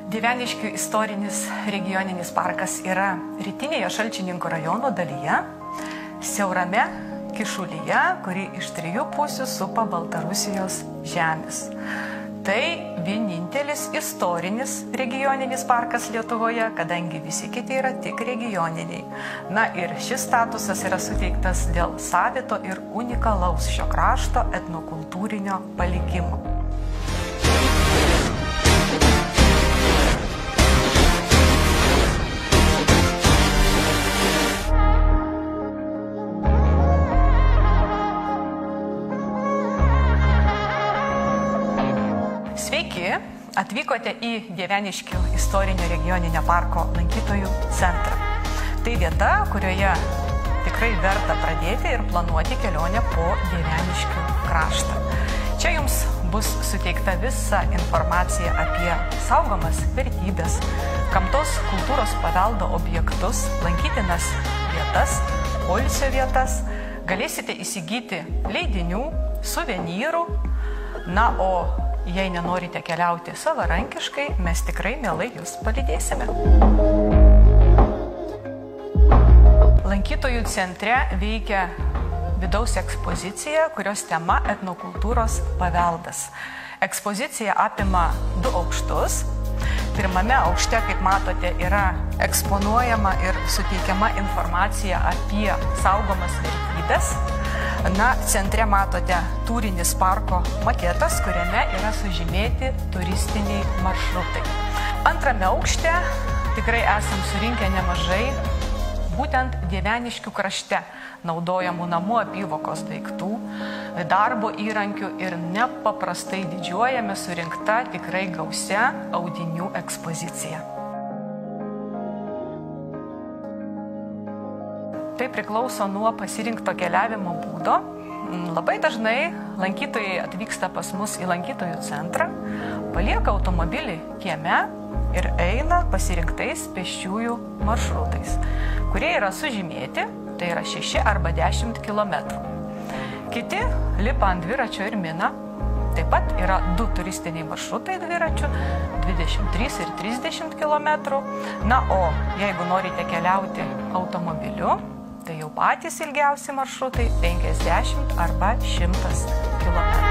Dieveniškių istorinis regioninis parkas yra rytinėje Šalčininkų rajono dalyje, siaurame kyšulyje, kuri iš 3 pusių supa Baltarusijos žemės. Tai vienintelis istorinis regioninis parkas Lietuvoje, kadangi visi kiti yra tik regioniniai. Na ir šis statusas yra suteiktas dėl savito ir unikalaus šio krašto etnokultūrinio palikimo. Sveiki, atvykote į Dieveniškių istorinio regioninio parko lankytojų centrą. Tai vieta, kurioje tikrai verta pradėti ir planuoti kelionę po Dieveniškių kraštą. Čia jums bus suteikta visa informacija apie saugomas vertybės, gamtos kultūros paveldo objektus, lankytinas vietas, poilsio vietas. Galėsite įsigyti leidinių, suvenyrų, na o jei nenorite keliauti savarankiškai, mes tikrai mielai jūs palydėsime. Lankytojų centre veikia vidaus ekspozicija, kurios tema etnokultūros paveldas. Ekspozicija apima 2 aukštus. Pirmame aukšte, kaip matote, yra eksponuojama ir suteikiama informacija apie saugomas vertybės. Na, centre matote tūrinis parko maketas, kuriame yra sužymėti turistiniai maršrutai. Antrame aukšte tikrai esam surinkę nemažai būtent Dieveniškių krašte naudojamų namų apyvokos daiktų, darbo įrankių ir nepaprastai didžiuojame surinkta tikrai gausia audinių ekspozicija. Tai priklauso nuo pasirinkto keliavimo būdo. Labai dažnai lankytojai atvyksta pas mus į lankytojų centrą, palieka automobilį kieme ir eina pasirinktais pėsčiųjų maršrutais, kurie yra sužymėti, tai yra 6 arba 10 kilometrų. Kiti lipa ant dviračio ir mina. Taip pat yra 2 turistiniai maršrutai dviračių, 23 ir 30 kilometrų. Na, o jeigu norite keliauti automobiliu, tai jau patys ilgiausi maršrutai 50 arba 100 km.